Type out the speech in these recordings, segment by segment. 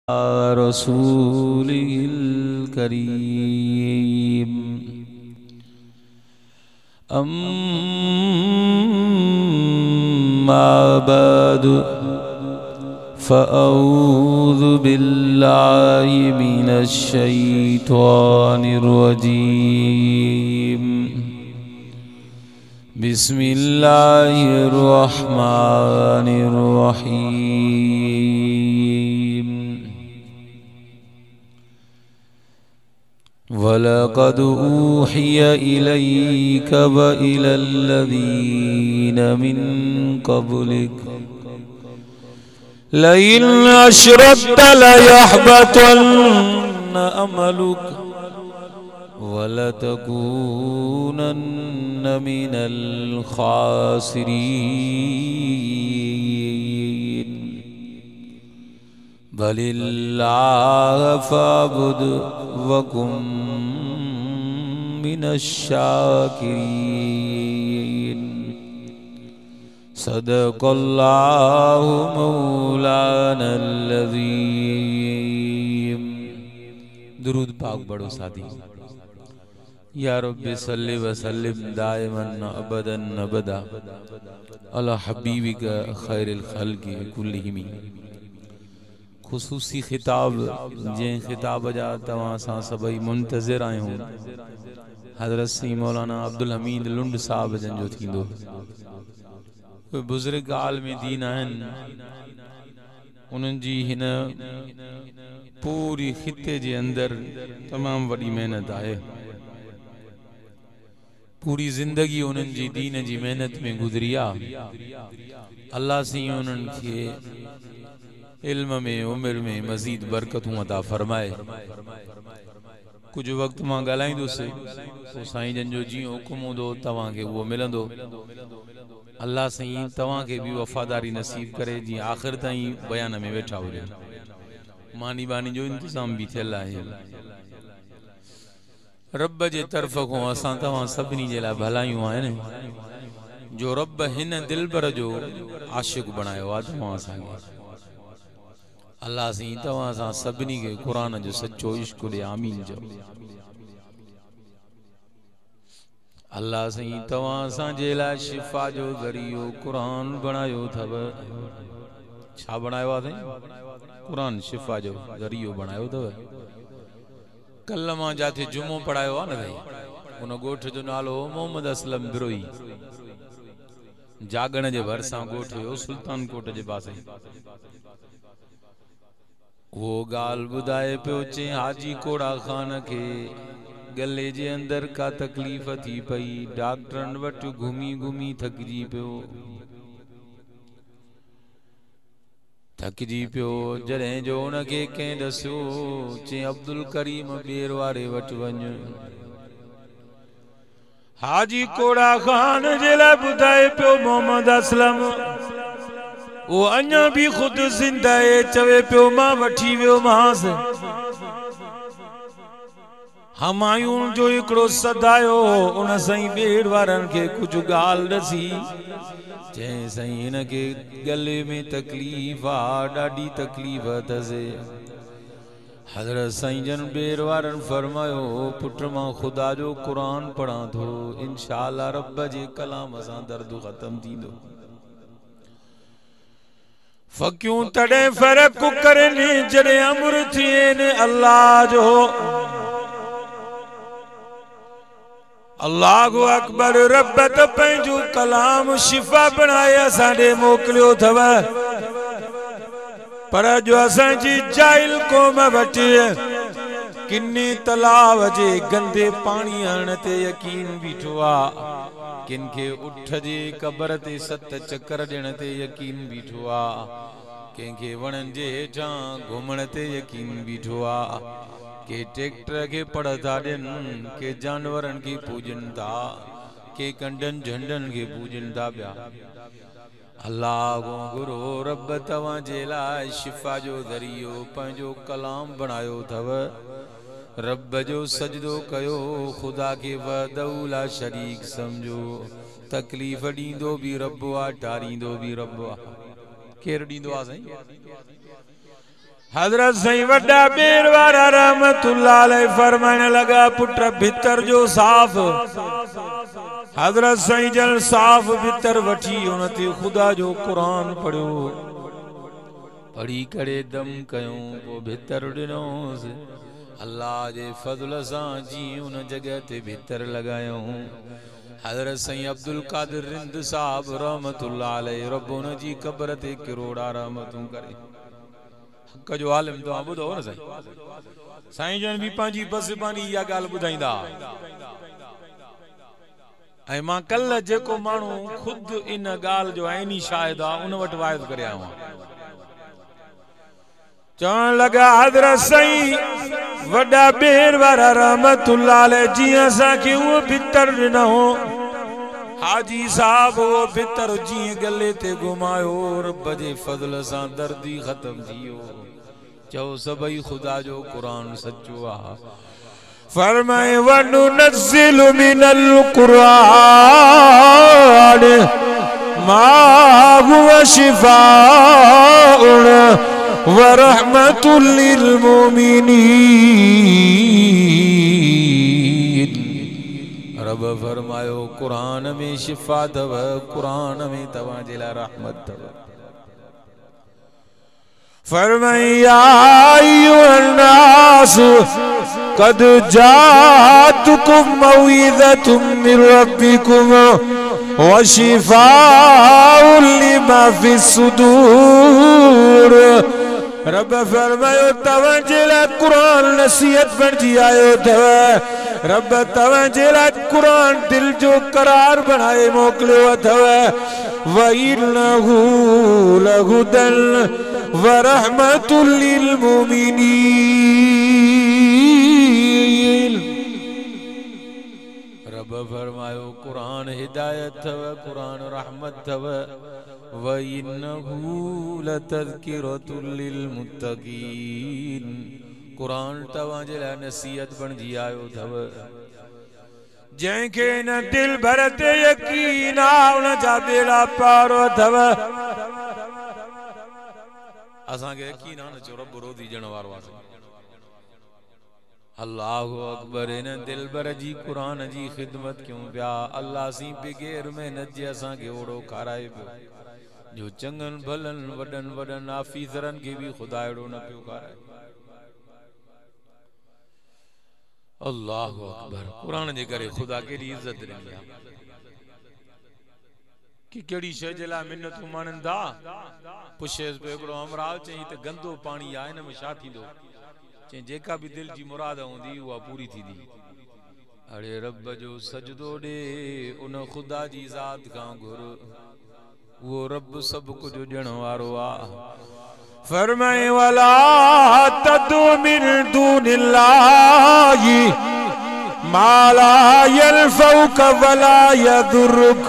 रसूलिल करीम अम्मा बाद फ़अऊज़ु बिल्लाहि मिनश शैतानिर रजीम बिस्मिल्लाहिर रहमानिर रहीम वलक़द ऊहिय इलैक व इलल्लज़ीन मिन क़ब्लिक लइन अशरकत लयहबतन्न अमलुक वलतकूनन्न मिनल खासिरीन बलिल्लाह फ़अब्द वकुम मिनश शाकिरीन सदक़ल्लाहु मौलानल अज़ीम। दुरूद पाक पढ़ो साथी। या रब्बि सल्लि व सल्लिम दाइमन अबदन अबदा अला हबीबिका खैरिल खल्क़ि कुल्लिहिम। खुसूसी खिताब जे खिताब जा तवां सां सभई मुंतज़िर आहियूं हज़रत सी मौलाना अब्दुल हमीद लुंड साहब जन जो थींदो। कोई बुज़ुर्ग आलिम दीन आहिनि, उन्हनि जी हिन पूरी खिते जे अंदरि तमामु वॾी महिनत आहे। पूरी ज़िंदगी उन्हनि जी दीन जी महिनत में गुज़री आहे। अल्लाह सी उन्हनि खे इल्म में उमिर में मज़ीद बरकतूं अता फरमाए। कुछ वक्त मां ॻाल्हाईंदुसि तो साईं जन जो जीअं हुकुम हूंदो तव्हांखे उहो मिलंदो। अल्लाह साईं तव्हांखे भी वफ़ादारी नसीब करे जीअं आख़िर ताईं बयान में वेठा हुजे। मानी बानी जो इंतज़ाम भी थियल आहे। रब जे तरफ़ खां असां तव्हां सभिनी जे लाइ भलायूं आहिनि जो रब हिन दिलबर जो आशिक़ बणायो आहे तव्हां असांखे। अल्लाह साईं तव्हां सां सभिनी खे क़ुरान जो सच्चो इश्क़ ॾे आमीन चओ। अल्लाह साईं तव्हां असांजे लाइ शिफ़ा जो ज़रियो क़ुरान बणायो अथव। छा बणायो आहे साईं? क़ुरान शिफ़ा जो ज़रियो बणायो अथव। कल मां जाते जुमो पढ़ायो आहे न साईं, उन ॻोठ जो नालो मोहम्मद असलम बिरोई। जागण जे भरिसां ॻोठ हुयो सुल्तानकोट जे पासे। वो ॻाल्हि ॿुधाए पियो चई हाजी कोड़ा ख़ान खे गले जे अंदर का तकलीफ़ थी पई। डॉक्टरनि वटि घुमी घुमी थकजी पियो। जॾहिं जो उनखे कंहिं ॾसियो चई अब्दुल करीम ॿेर वारे वटि वञ। हाजी कोड़ा ख़ान जे लाइ ॿुधाए पियो मोहम्मद असलम वो अञा भी खुद जिंदा है। चवे पियो मां वठी वियो मांसि। हमायूं जो हिकिड़ो सदायो उन साईं ॿेड़ वारनि खे कुछ ॻाल्हि ॾसी चई साईं हिनखे गले में तकलीफ़ आहे, ॾाढी तकलीफ़ अथसि। हज़रत साईं जन ॿेड़ वारनि फरमायो पुट मां खुदा जो क़ुरान पढ़ां थो, इंशाअल्लाह रब जे कलाम सां दर्द ख़त्म थींदो। फ़क़ियूं तॾहिं फ़र्क़ करनि जॾहिं अमर थियनि अल्लाह जो। अल्लाहु अकबर। रब त पंहिंजो कलाम शिफ़ा बणाए असां ॾे मोकिलियो अथव, पर जो असांजी जाहिल क़ौम वटि किन्ने तलाव जे गंदे पाणी हण ते यकीन बीठो आहे, किन खे उठ जे कबर ते 7 चक्कर ॾियण ते यकीन बीठो आहे, कंहिंखे वणनि जे हेठां घुमण ते यकीन बीठो आहे, के ट्रैक्टर के पढ़ता ॾियनि, के जानवरनि खे पूजनि था, के कंडनि झंडनि खे पूजनि था पिया। अल्लाह गुरू रब तव्हां जे लाइ शिफ़ा जो ज़रियो पंहिंजो कलाम बणायो अथव। रब जो सजदो कयो, खुदा के वहदहू ला शरीक समझो। तकलीफ़ ॾींदो भी रब आहे, टारींदो भी रब आहे। केरु ॾींदो आहे साईं? हजरत सही वड्डा बेर वारा रहमतुल्लाह अलैह फरमाने लगा पुत्र भीतर जो साफ हजरत सही जल साफ भीतर वठी उनते खुदा जो कुरान पढ़ो पढ़ी करे दम कयूं वो भीतर ॾिनोसि अल्लाह जे फज़ल सां जी उन जगह ते भीतर लगायूं हजरत सही अब्दुल कादिर रिंद साहब रहमतुल्लाह अलैह रब उन जी कब्र ते करोड़ा रहमतूं करे हक जो आलिम तो ॿुधो न साईं साईं जन भी पंहिंजी बसबानी इहा ॻाल्हि ॿुधाईंदा ऐं मां कल्ह जेको माण्हू खुद इन ॻाल्हि जो ऐनी शाहिद आहे उन वटि वाइद करे आयो चवण लगा हजरत सही वॾा बेर वारा रहमतुल्लाह अलैह जीअं असांखे उहो भितर ॾिनो हाजी साहब वो भितर जीअं गले ते घुमायो रब जे फज़ल सां दर्दी ख़त्म थी वियो चो सभई खुदा जो कुरान सच्चो आ फरमाए वनुनज़्ज़िलु मिनल कुरान मा हुवा शिफाउन व रहमतुल लिल मुमिनीन रब फरमायो कुरान में शिफा थव कुरान में तवा जे ला रहमत थव फरमाया अय्युहन्नास कद जातकुम मौइज़तुम मिर रब्बिकुम व शिफाउन लिमा फिस सुदूर रब फरमायो तव्हां जे लाइ कुरान नसीहत बणिजी आयो अथव रब तव्हां जे लाइ कुरान दिल जो करार बनाए मोकिलियो अथव व इन्नहु लहुदल व रहमतुल लिल मुमिनीन रब फरमायो कुरान हिदायत थव कुरान रहमत थव व इन्नहु लतज़किरतुल लिल मुत्तक़ीन कुरान तव्हां जे लाइ नसीहत बणिजी आयो अथव जंहिंखे न दिल भर ते यकीन आहे उन जा बेड़ा पार अथव असांखे यकीन आहे न चो रब रोज़ी ॾियण वारो आहे अल्लाहु अकबर इन दिल भर जी कुरान जी ख़िदमत क्यों पिया अल्लाह सी बग़ैर मेहनत जे असांखे ओड़ो खाराए पियो जो चङनि भलनि वॾनि वॾनि आफीसरनि खे बि ख़ुदा अहिड़ो न पियो खाराए अल्लाहु अकबर कुरान जे करे ख़ुदा केॾी इज़त ॾिनी आहे कि कहिड़ी शइ जे लाइ मिन्नतूं माणनि था पुछेसि पियो हिकिड़ो अमराव चई त गंदो पाणी आहे हिन में छा थींदो चई जेका बि दिल जी मुराद हूंदी उहा पूरी थींदी अड़े रब जो सजदो ॾे उन ख़ुदा जी ज़ात खां घुर वो रब सब कुछ ॾियण वारो आहे फरमाए वला तदु मिन दूनिल्लाहि मा ला यनफउक वला यदुरुक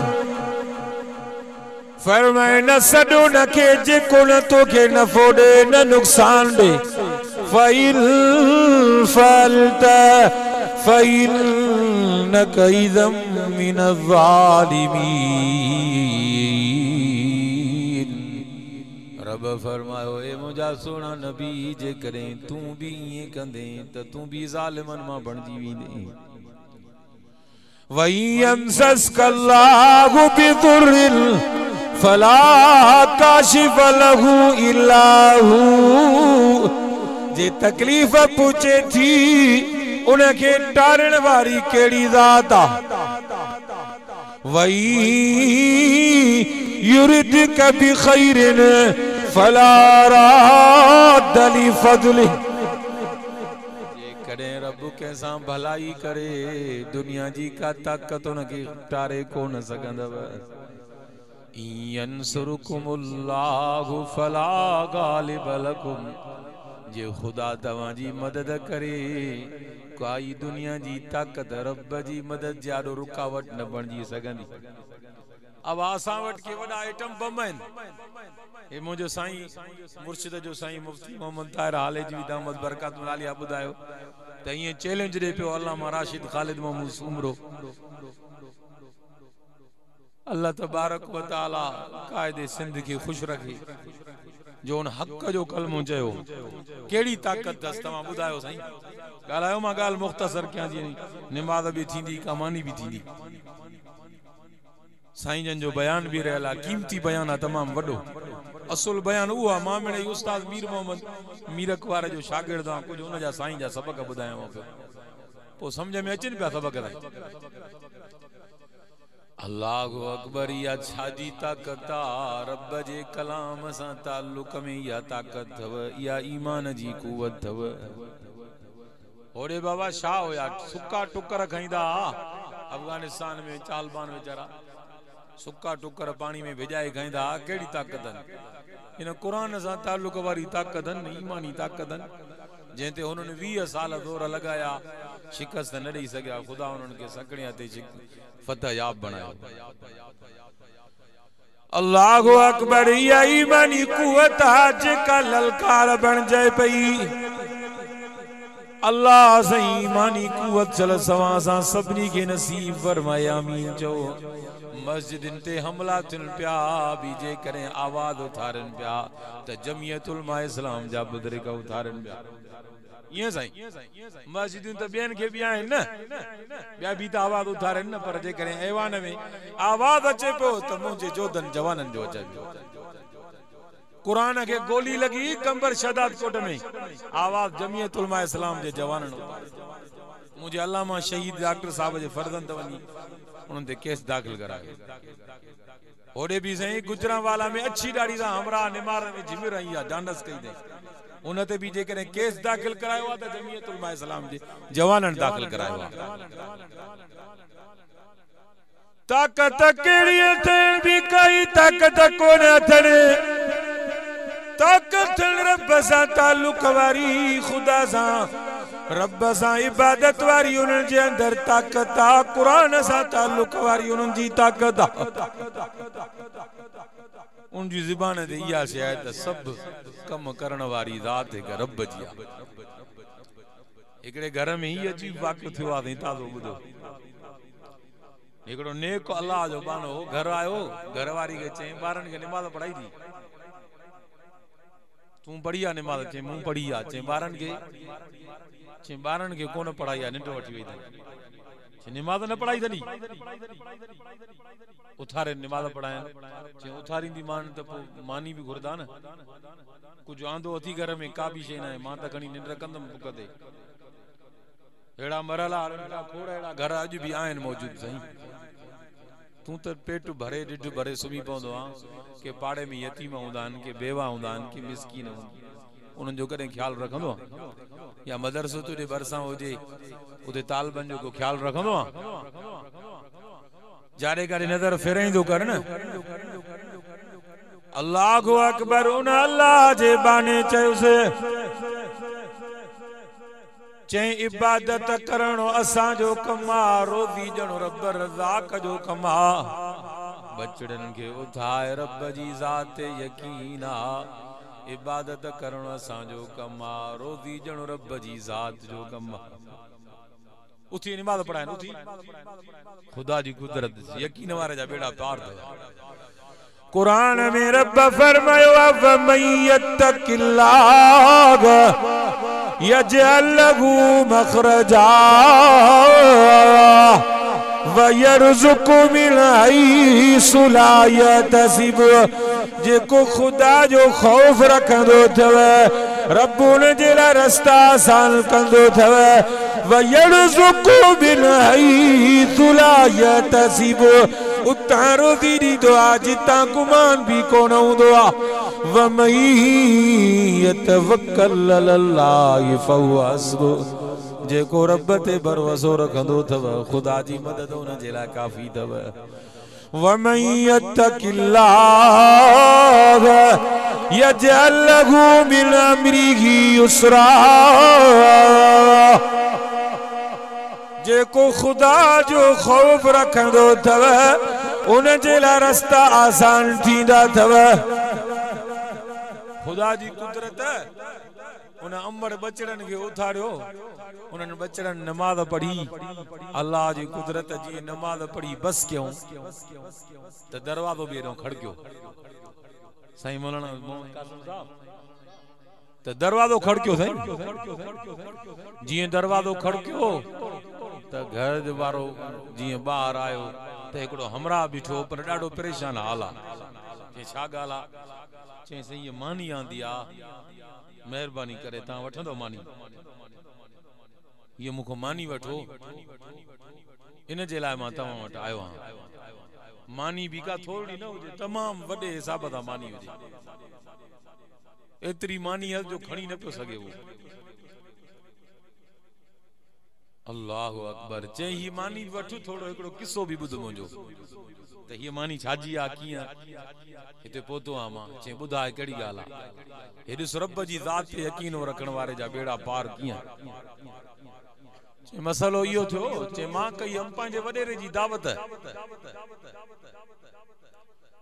फरमाए न सॾो न के जेको न तोखे नफ़ो ॾे न नुक़सान ॾे फ़इल फअलत फ़इन्नक इज़म मिन ज़ालिमीन रब फरमायो ए मुंहिंजा सोना नबी जे कॾहिं तूं बि ईअं कंदे त तूं बि ज़ालिमनि मां बणिजी वेंदे वयमसस्क अल्लाहु बिदुर्रिन फला काशिफ लहू इल्ला हू जे तकलीफ़ पूछे थी उनखे टारण वारी केड़ी ज़ात आ वई युरिदक बिखैरिन फला राद लिफज़लिह जे कॾहिं रब कंहिंसां भलाई करे दुनिया जी का ताक़त उनखे टारे कोन सघंदव यंसुरकुमुल्लाहु फला गालिब लकुम जे खुदा तव्हां जी मदद करे काई दुनिया जी ताक़त रब जी मदद जाड़ो रुकावट न बणिजी सघंदी अब असां वटि के वॾा आइटम बम आहिनि हे मुंहिंजो साईं मुर्शिद जो साईं मुफ्ती मोहम्मद ताहिर हालेजी दामद बरकातुल आलिया ॿुधायो त ईअं चैलेंज ॾे पियो अल्लामा राशिद ख़ालिद महमूद उमरो अल्लाह तबारक व तआला कायदे सिंध के खुश रखे जो उन हक़ जो कलमो चयो केड़ी ताकत दस तमा बुधायो साईं गालायो मा गाल मुख्तसर क्या जी नमाज भी थींदी कमानी भी थींदी साईं जन जो बयान भी रहला कीमती बयान है तमाम वडो असुल बयान हुआ मां मेरे उस्ताद मीर मोहम्मद मीरक वारे जो शागिर्द आ कुछ उन जा साईं जा सबक बुधायो पो समझ में अचन पिया सबक अल्लाहु अकबर या छाजी ताकत रब जे कलाम सा ताल्लुक में या ताकत थव या ईमान जी कुवत थव ओरे बाबा शाह होया सुक्का टुकर खईंदा अफगानिस्तान में तालिबान बेचारा सुक्का टुकर पानी में भिजाए खईंदा केड़ी ताकत इन कुरान सा ताल्लुक वारी ताकत ईमानी ताकत जेते उन्होंने 20 साल दौर लगाया शिकस्त न दी सकिया खुदा उन्होंने के सकड़िया ते फतह याब बनाया अल्लाहु अकबर या ईमानी कुवत आज का ललकार बन जाए पई अल्लाह से ईमानी कुवत चल सवा सा सबनी के नसीब फरमाया आमीन जो मस्जिद ते हमला थिन पिया बीजे करे आवाज उथारन पिया त जमियतुल उलमा इस्लाम जा बुजुर्ग उथारन पिया ये साईं मस्जिद त बेन के भी आइन न बिया भी त आवाज उथारन न पर जे करे ऐवान में आवाज अचे पो त मुझे जोधन जवानन जो अचे कुरान के गोली लगी कंबर शदाद कोट में आवाज जमियतुल उलमा इस्लाम जे जवानन मुझे अल्लामा शहीद डॉक्टर साहब जे फर्जंद वनी उन्होंने केस दाखिल करा ओडे भी सही गुजरांवाला में अच्छी दाढ़ी सा हमरा निमार में जिमिर आई है डांडस कई दे उनते भी जे करे केस दाखिल करायो त जमियतुल उलमा इस्लाम जे जवानन दाखिल करायो ताकत केड़ी थन भी कई ताकत कोन थन ताकत रब सा ताल्लुक वारी खुदा सा रब सा इबादत वारी उन जे अंदर ताकत आ कुरान सा ताल्लुक वारी उन जी ताकत उन जी ज़ुबान ते इया शायद सब कम करण वारी जात है रब जी एकड़े घर में ही अजीब वाक़ियो थियो आ ताज़ो बुधो एकड़ो नेक अल्लाह जो बानो घर आयो घर वारी के चे बारन के नमाज पढ़ाई थी तू बढ़िया नमाज चे मुंह पढ़ी आ चे बारन के कोन पढ़ाई आ निंड वठी वई चे नमाज न पढ़ाई तनी उथारे नमाज पढ़ाया चे उथारी दी मान त मानी भी घुरदा न कुछ आंदो अथी घर में का भी शे ना मां त घणी निंड कंदम पुकदे एड़ा मरला एड़ा खोड़ एड़ा घर अज भी आइन मौजूद सही तू तो पेट भरे डिड भरे सुमी पौंदो आ के पाड़े में यतीम हुंदान के बेवा हुंदान के मिस्कीन उन जो कदे ख्याल रखंदो या मदरसो तुदे बरसा होजे उदे तालबन जो को ख्याल रखंदो जारे करे नजर फेरइंदो कर न अल्लाहु अकबर उन अल्लाह जे बाने चयोसे चे इबादत करणो असा जो कमा रोज़ी जणो रब रज़ाक जो कमा बचड़न के उठाए रब जी ज़ात यकीना इबादत करणो असा जो कमा रोज़ी जणो रब जी ज़ात जो कमा उठी नमाज पढ़ाए उठी खुदा जी कुदरत यकीन वारे जा बेड़ा पार थया कुरान में रब फरमायो वमय्यत्तकिल्लाह यजअल लहू मखरजा वयरज़ुकु मिन हैसु ला यहतसिब जेको खुदा जो खौफ रखंदो थव रब उन जे लाइ रस्ता आसान कंदो थव वयरज़ुकु मिन हैसु ला यहतसिब उतां रोज़ी ॾींदो आहे जितां गुमान भी कोन हूंदो आहे वमन यतवक्कल अलल्लाह फहुव हस्बुह जेको रब ते भरोसो रखंदो थव खुदा जी मदद उन जे लाइ काफ़ी थव वमन यत्तकिल्लाह यजअल लहू मिन अमरिही युसरा जेको खुदा जो खौफ रखंदो थव उन जे लाइ रस्ता आसान थींदा थव खुदा जी कुदरत उन अमर बचड़न के उथारियो उन बचड़न नमाज पढ़ी अल्लाह जी कुदरत जी नमाज पढ़ी बस क्यों त दरवाजो भी एडो खड़कियो साईं मौलाना मोहम्मद कासिम साहब तो दरवाजो खड़कियो साईं जी दरवाजो खड़कियो तो घर जो वारो जी बाहर आयो तो एकड़ो हमरा बिठो पर डाडो परेशान हाल चे छा गाला चे सही ये मानी आंदी आ मेहरबानी करे ता वठंदो मानी ये मुखो मानी वठो इन जे लाए मां तवा वट आयो हां मानी भी का थोड़ी न हुजे तमाम वडे हिसाब दा मानी हुजे एतरी मानी है जो खणी न पियो सके वो अल्लाह अकबर चे ही मानी वठो थोड़ो एकड़ो किस्सो भी बुध मुंजो त ये मानी छाजी आ किया इते पोतो आ मां चे बुधाए केड़ी गाल आ हेड रब जी जात पे यकीन रखण वारे जा बेड़ा पार किया चे मसलो इयो थियो चे मां कई हम पांजे वडेरे जी दावत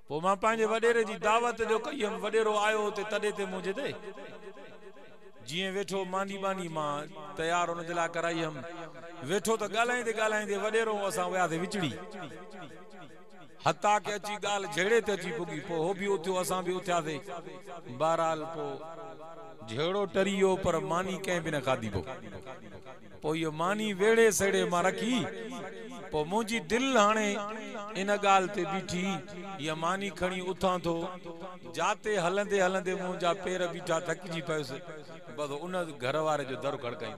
पो मां पांजे वडेरे जी दावत जो कई हम वडेरो आयो ते तडे ते मुझे दे जिए वेठो मानी बानी मां तैयार होने जला कराई हम वेठो तो गालाइंदे वडेरो असा वया थे विचड़ी हता के अची गाल झेड़े ते अची पुगी पो हो भी उथ्यो असा भी उथ्या थे बहरहाल पो झेड़ो टरियो पर मानी के भी न खादी पो यो मानी वेड़े सेड़े मां रखी पो मुजी दिल हाने इन गाल ते बीठी ये मानी खणी उथा तो जाते हलंदे हलंदे मुजा पैर बीठा थकजी पयस बस उन घर वारे जो दर खड़काई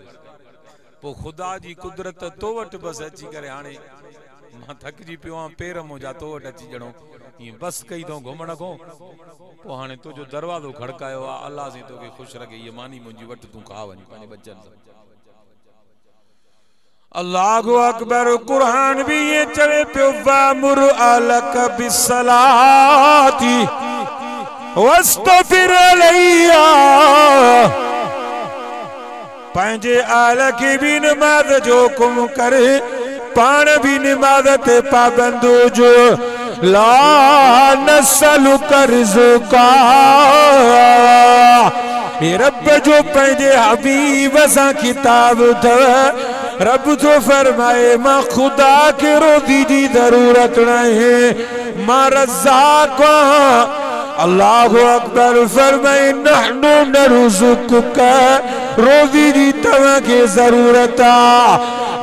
पो खुदा जी कुदरत तो वट बस अची करे हाने मां थकजी पियो पैर मुजा तो वट अची जणो ये बस कई तो घुमण को पो हाने तो जो दरवाजो खड़कायो आ अल्लाह से तोके खुश रखे ये मानी मुजी वट तू खा वनी पाने बच्चन से अल्लाहु अकबर कुरान भी ये चवे पियो वामुर अलक बिस्सलाती वस्तफिर अलैया पंजे आल की भी नमाज जो कुम करे पान भी नमाज ते पाबंद जो ला नसलु कर्जुका रब जो पंजे हबीब सा किताब थ रब तो फरमाए मां खुदा के रोजी जी जरूरत नहीं मां रज़्ज़ाक़ अल्लाहु अकबर फरमाए नहनु नरज़ुकुका रोजी जी तवा के जरूरत आ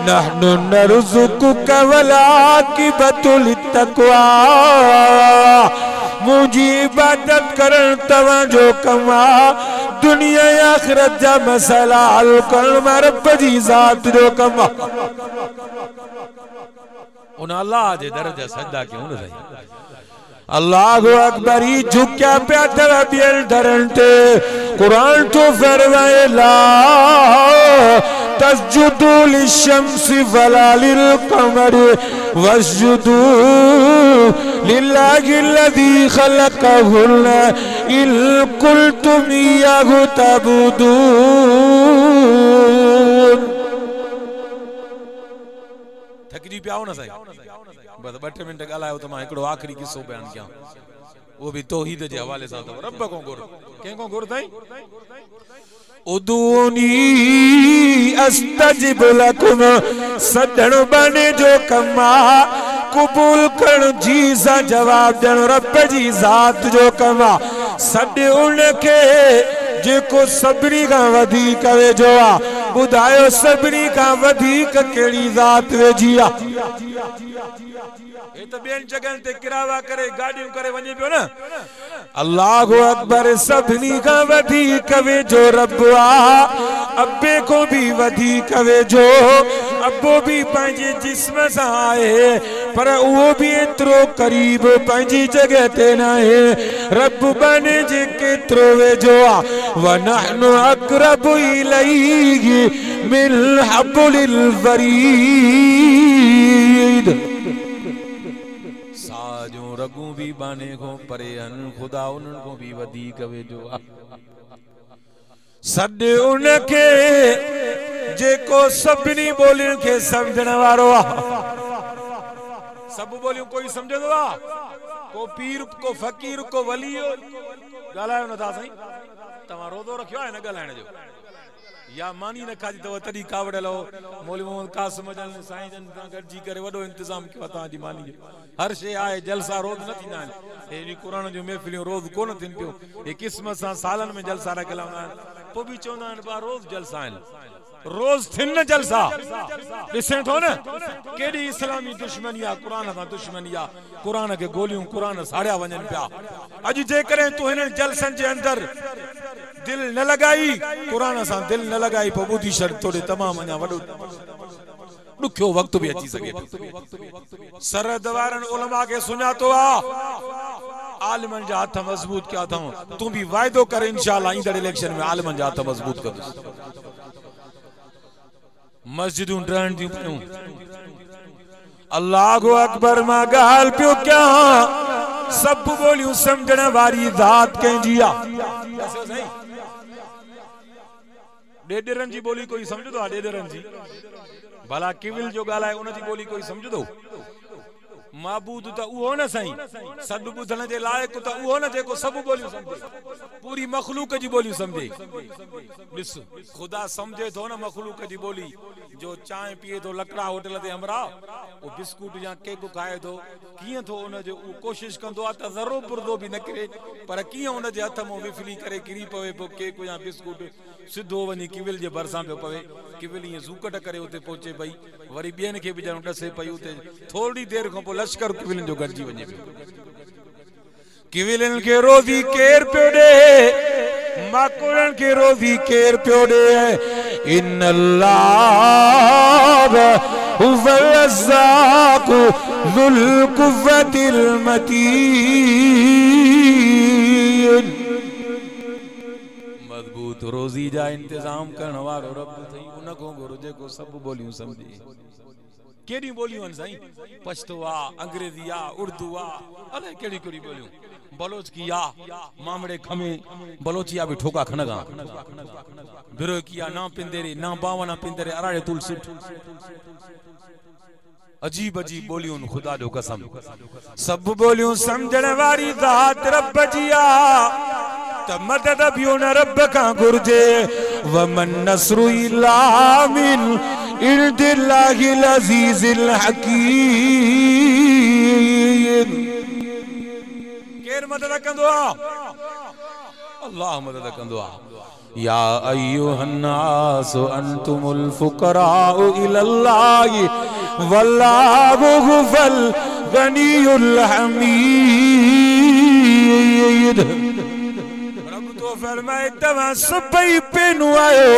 नहनु नरज़ुकुका वलाकिबतुल तक़वा मुझी इबादत करन तवा जो कमा दुनिया आखिरत जा मसला हल करण रब जी जात जो कमा उन अल्लाह जे दरजा सजदा क्यों न सही अल्लाहु अकबर ही झुक्या पे तरबियल धरनते कुरान तो फरमाए ला तस्जुदु लिशम्सि वला लिलकमर वस्जुदु लिल्लाहि अल्लज़ी खलक़हुन इन कुल्तुम इय्याहु तअबुदून थकजी पिया हो न सही बस 2 मिनट गालायो त मां एकड़ो आखिरी किस्सो बयान किया वो भी तौहीद जे हवाले सा तो रब को गुर के को गुर थई उदूनी अस्तजिब लकुम सदण बने जो कमा कबूल कर जी सा जवाब देन रब जी जात जो कमा सद उनके जेको सबरी का वधी कवे जो आ बुधायो सबरी का वधी केड़ी जात वेजिया ए तो बेन जगन ते किरावा करे गाड़ियों करे वने पियो ना अल्लाहु अकबर सबनी का वधी कवे जो रब्बा अब्बे को भी वधी कवे जो अब्बो भी पंजे जिस्म सा है पर वो भी इतरो करीब पंजी जगह ते ना है रब बने जे केतरो वे जो व नहनु अक़रबु इलैहि मिन हब्लिल वरीद साजो रगू भी बाने को परे अन खुदा उन को भी वधी कवे जो सद उनके जेको सबनी बोलिन के समझण वारो सब बोलियो कोई समझदो आ को पीर को फकीर को वली गालायो न था सही तमा रोदो रखियो है न गालाण जो या मानी न खादी तो तड़ी कावड़ लो मौलवी मोहम्मद कासिम जन साईं जन ता गॾिजी करे वडो इंतजाम कियो ता जी मानी हर शे आए जलसा रोज न थींदा आहिनि हे कुरान जो महफिलियूं रोज कोन थिन पियो हे क़िस्मत सां सालन में जलसा रखियल हूंदा आहिनि पोइ बि चवंदा आहिनि बा रोज जलसा आहिनि रोज थिन न जलसा ॾिसे थो न केॾी इस्लामी दुश्मनी आहे कुरान सां दुश्मनी आहे कुरान खे गोलियूं कुरान साड़िया वञनि पिया अॼु जेकॾहिं तूं हिननि जलसनि जे अंदरि दिल न लगाई कुरान सां दिल न लगाई पोइ ॿुधी छॾ तोड़े तमामु अञा वॾो ॾुखियो वक़्तु बि अची सघे सरहद वारनि उलमा खे सुञातो आहे आलिमनि जा हथ मज़बूत कया अथऊं तूं बि वाइदो कर इंशाअल्लाह ईंदड़ इलेक्शन में आलिमनि जा हथ मज़बूत कंदुसि मस्जिदूं ठहण थियूं पियूं अल्लाहु अकबर मां ॻाल्हि पियो कयां सब बोलियूं समझण वारी ज़ात कंहिंजी आहे ॾेॾरनि जी ॿोली कोई सम्झंदो आहे ॾेॾरनि जी भला किविल जो ॻाल्हाए उन जी ॿोली कोई सम्झंदो माबूद त उहो न साईं सॾु ॿुधण जे लाइक़ त उहो न जेको सभु ॿोलियूं सम्झे पूरी मखलूक जी ॿोलियूं सम्झे ॾिस ख़ुदा सम्झे थो न मखलूक जी ॿोली जो चांहि पीए थो लकड़ा होटल ते हमरा वो बिस्कुट या केक खाए थो कीअं थो उन जो उहो कोशिशि कंदो आहे त ज़रो पुरदो बि न किरे पर कीअं उन जे हथ मां विफली करे किरी पवे पोइ केक या बिस्कुट सिधो वञी किविल जे भरिसां पियो पवे किविल ईअं ज़ूकट करे उते पहुचे पई वरी ॿियनि खे बि ॼण ॾसे पई उते थोरी देरि खां पोइ लश्कर किविलनि जो गॾिजी वञे पियो किविलनि खे रोज़ी केरु पियो ॾे माकुड़नि खे रोज़ी केरु पियो ॾे इन्नल्लाह हुवल रज़्ज़ाक़ु ज़ुल कुव्वतिल मतीन मज़बूत रोज़ी जा इंतजाम करण वारो रब थई उन खां घुरो जेको सभु ॿोलियूं सम्झे केड़ी बोलियूं आहिनि साईं पश्तो आहे अंग्रेजी आहे उर्दू आहे अलाए कहिड़ी कहिड़ी ॿोलियूं बलोच की आ मामड़े खमे बलोचिया भी ठोका खनगा बिरो किया ना पिंदेरे ना बावना पिंदेरे अराड़े तुलसी अजीब अजीब बोलियों खुदा जो कसम सब बोलियों समझण वारी ज़ात रब जिया त मदद भी उन रब का गुरजे व मन नस्रु इल्ला मिन इंदिल्लाहिल अज़ीज़िल हकीम केर मदद कंदो अल्लाह मदद कंदो या अय्युहन्नास अंतुमुल फुकराउ इलल्लाहि वल्लाहु हुवल गनियुल हमीद रब तो फरमाए तवा सभई पेनु आयो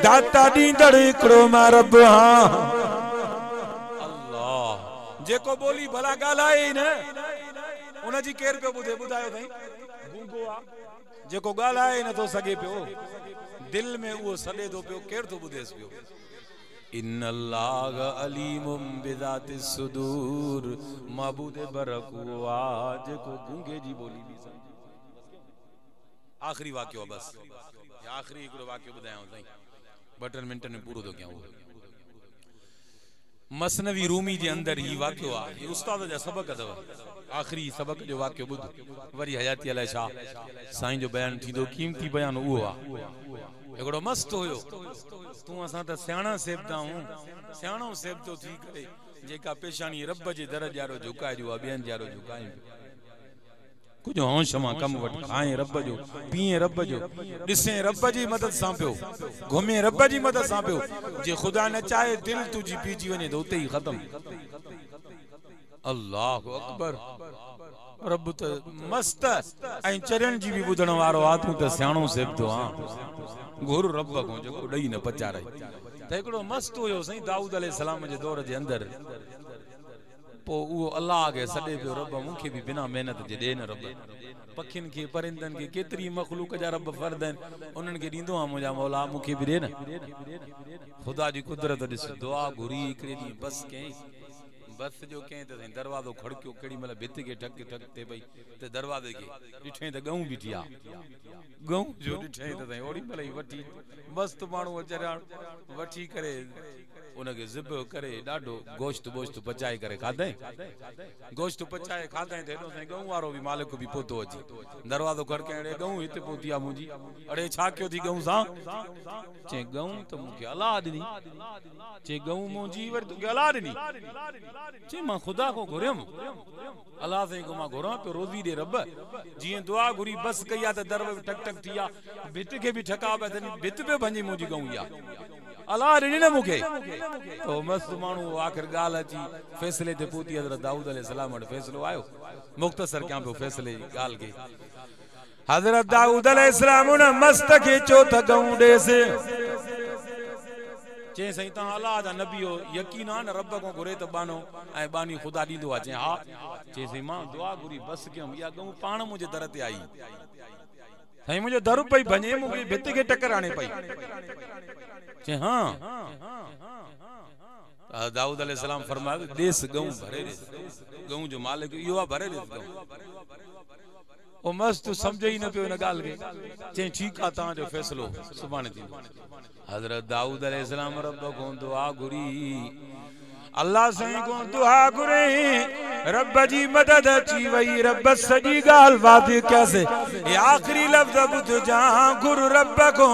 दाता दींदड़ हिकड़ो मां रब हां अल्लाह जेको बोली भला ॻाल्हाए न उन जी केर पे बुधे बुधायो भाई गूंगो आ जेको ॻाल्हाए न तो सके पियो दिल में वो सडे दो पियो केर तो बुधेस पियो इन्नल्लाह अलीमुम बिज़ातिस सुदूर माबूद बरकुआ जेको गूंगे जी बोली भी आखिरी वाक्यो बस आखिरी हिकड़ो वाक्यो बुधायो साईं 2 मिनट में पूरो तो क्या हो मसनवी रूमी जे अंदर ही वाक्यो आ ये उस्ताद जा सबक अथव आखिरी सबक जो वाक्यो बुध वरी हयाती अलाए छा साईं जो बयान थींदो कीमती बयान उहो आ एकड़ो मस्त होयो तू असा त सियाणा सेबदा हूं सियाणो सेबतो थी करे जेका पेशानी रब जे दर जारो झुकाए जो अबियन जारो झुकाए कुछ होश मां कम वट खाए रब जो पीए रब जो दिसे रब जी मदद सां पियो घुमे रब जी मदद सां पियो जे खुदा न चाहे दिल तुजी पीजी वने तो उते ही खत्म अल्लाह अकबर रब त मस्त ऐं चरण जी भी बुधण वारो आ तू त सियाणो सेबतो हां गुरु रब को जो डई न पचारे त एकड़ो मस्त होयो सही दाऊद अलैहि सलाम जे दौर जे अंदर पो वो अल्लाह के सडे पियो रब मुखे भी बिना मेहनत जे दे न रब पखिन के परिंदन के केतरी मखलूक जा रब फर्द उनन के दींदो आ मुजा मौला मुखे भी दे न खुदा जी कुदरत दिस दुआ घुरी एकड़ी दी बस के बस जो के त दरवाजो खड़क्यो केड़ी मतलब भित के ठक ठक ते भई ते दरवाजे के डिठे त गऊ बिटिया गऊ जो डिठे त ओड़ी भले वठी मस्त माणू अचरा वठी करे उनके ज़िब करे ॾाढो गोश्त बोश्त पचाए करे खाधे गोश्त पचाए खाधे ते हेॾो साईं गऊं वारो भी मालिक भी पोतो अची दरवाज़ो खड़के अड़े गऊं हिते पहुती आ मुंहिंजी अड़े छा कयो थी गऊं सां चे गऊं त मूंखे अलाह ॾिनी चे गऊं मुंहिंजी वरी तोखे अलाह ॾिनी चे मां ख़ुदा को घुरियमि अलाह साईं को मां घुरां पियो रोज़ी ॾे रब जीअं दुआ घुरी बस कई आहे त दर में ठक ठक थी आहे भित खे बि ठका पिया थियनि भित पे भञी मुंहिंजी गऊं इहा अलाह ॾिनी न मूंखे तो मस्त माण्हू आख़िर ॻाल्हि अची फ़ैसिले ते पहुती हज़रत दाऊद अलैहिस्सलाम वटि फ़ैसिलो आयो मुख़्तसर कयां पियो फ़ैसिले जी ॻाल्हि खे हज़रत दाऊद अलैहिस्सलाम उन मस्त खे चयो त गऊं ॾेसि चई साईं तव्हां अलाह जा नबी हो यकीन आहे न रब को घुरे त बानो ऐं बानी ख़ुदा ॾींदो आहे चई हा चई साईं मां दुआ घुरी बस कयुमि इहा गऊं पाण मुंहिंजे दर ते आई साईं मुंहिंजो दर पई भञे मूंखे भित खे टकर आणे पई चई हाँ दाऊद अलैहिस्सलाम फरमायो देस गऊं भरे दे गऊं जो मालिक इहो आहे भरे दे गऊं ओ मस्त समझ ही न पियो इन ॻाल्हि खे चई ठीकु आहे तव्हांजो फ़ैसिलो सुभाणे थींदो हज़रत दाऊद अलैहिस्सलाम रब को दुआ घुरी अल्लाह साईं को दुआ घुरे रब जी मदद अची वई रब सॼी ॻाल्हि वादी कयसि ये आख़िरी लफ़्ज़ ॿुध जा घुर रब को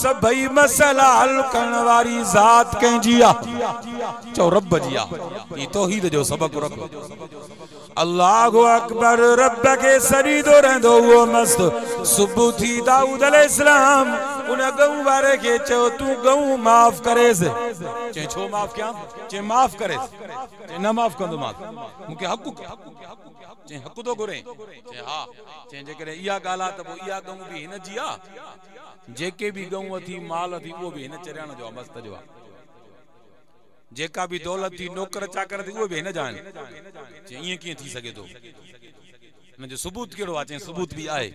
सभई मसला हल करण वारी ज़ात कंहिंजी आहे चओ रब जी आहे ई तौहीद जो सबक़ रखो अल्लाहु अकबर रब के सरीदो रहंदो वो मस्त सुबह थी दाऊद अलैहिस्सलाम उन गऊं वारे के चयो तू गऊं माफ़ करेसि चे छो माफ़ कयां चे माफ़ करेसि चे न माफ़ कंदो मां मूंखे हक़ चे हक़ तो घुरे चे हा चे जेकॾहिं इहा ॻाल्हि आहे त पोइ इहा गऊं बि हिन जी आहे जेके बि गऊं अथी माल अथी उहो बि हिन चरियाण जो आहे मस्त जो आहे जेका भी दौलत थी नौकर चाकर थी वो भी न जान ये कीअं थी सके तो न जो सबूत केड़ो आ चे सबूत भी आए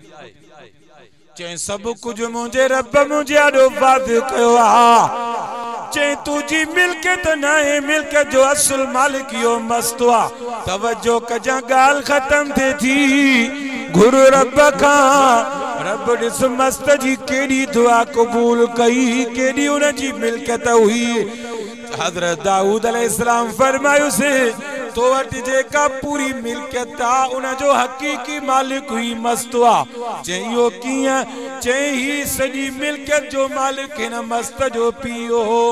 चे सब कुछ मुझे रब मुझे आडो वाद कयो आ चे तुझी मिल्कियत न है मिल्कियत जो असल मालिक यो मस्तवा तवज्जो कजा गाल खत्म थे थी गुरु रब का रब दिस मस्त जी केड़ी दुआ कबूल कई केड़ी उन जी मिल्कियत हुई हज़रत दाऊद अलैहिस्सलाम फरमायो से तो वटि जेका पूरी मिल्कियत आ उन जो हकीकी मालिक हुई मस्तवा चयो कीअं चई ही सॼी मिल्कियत जो मालिक हिन मस्त जो पीउ हो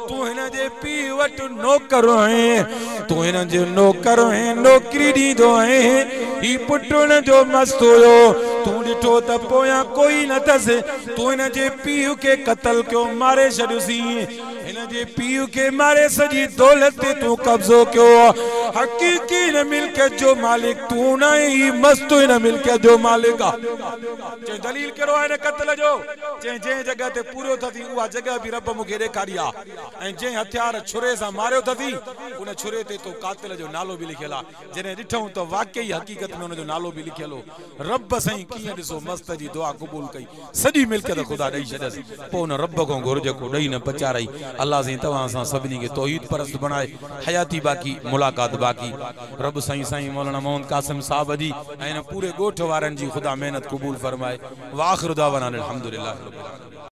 तू हिन जे पीउ वटि नौकर आहीं तू हिन जो नौकर आहीं नौकरी ॾींदो आहीं ही पुटु हुन जो मस्त हुयो तू ॾिठो त पोयां कोई न अथसि तू हिन जे पीउ खे क़त्ल कयो मारे छॾियोसीं हिन जे पीउ खे मारे सॼी दौलत ते तू कब्ज़ो कयो हकीकी न मिल्कियत जो मालिक तू न ही मस्त हिन मिल्कियत जो मालिक आ जे दलील करो है न क़त्ल जो जे जगह ते पूरो थी उहा जगह भी रब मूंखे ॾेखारी आ ऐं जे हथियार छुरे सां मारियो थी उन छुरे ते तो कातिल जो नालो भी लिखियल आ जने ॾिठऊं त वाकई हकीकत में उन जो नालो भी लिखियल हो रब साईं कीअं ॾिसो मस्त जी दुआ क़बूल कई सॼी मिल्कियत ख़ुदा ॾेई छॾियसि पोइ उन रब खां घुर्ज को ॾेई न पचाराई अल्लाह साईं तव्हां सां सभिनी खे तौहीद परस्त बणाए हयाती बाक़ी मुलाक़ात बाक़ी रब साईं साईं मौलाना मोहम्मद कासिम साहब जी ऐं पूरे ॻोठ वारनि जी ख़ुदा महिनत क़बूल फरमाए वाखिर दावाना अल्हम्दुलिल्लाह।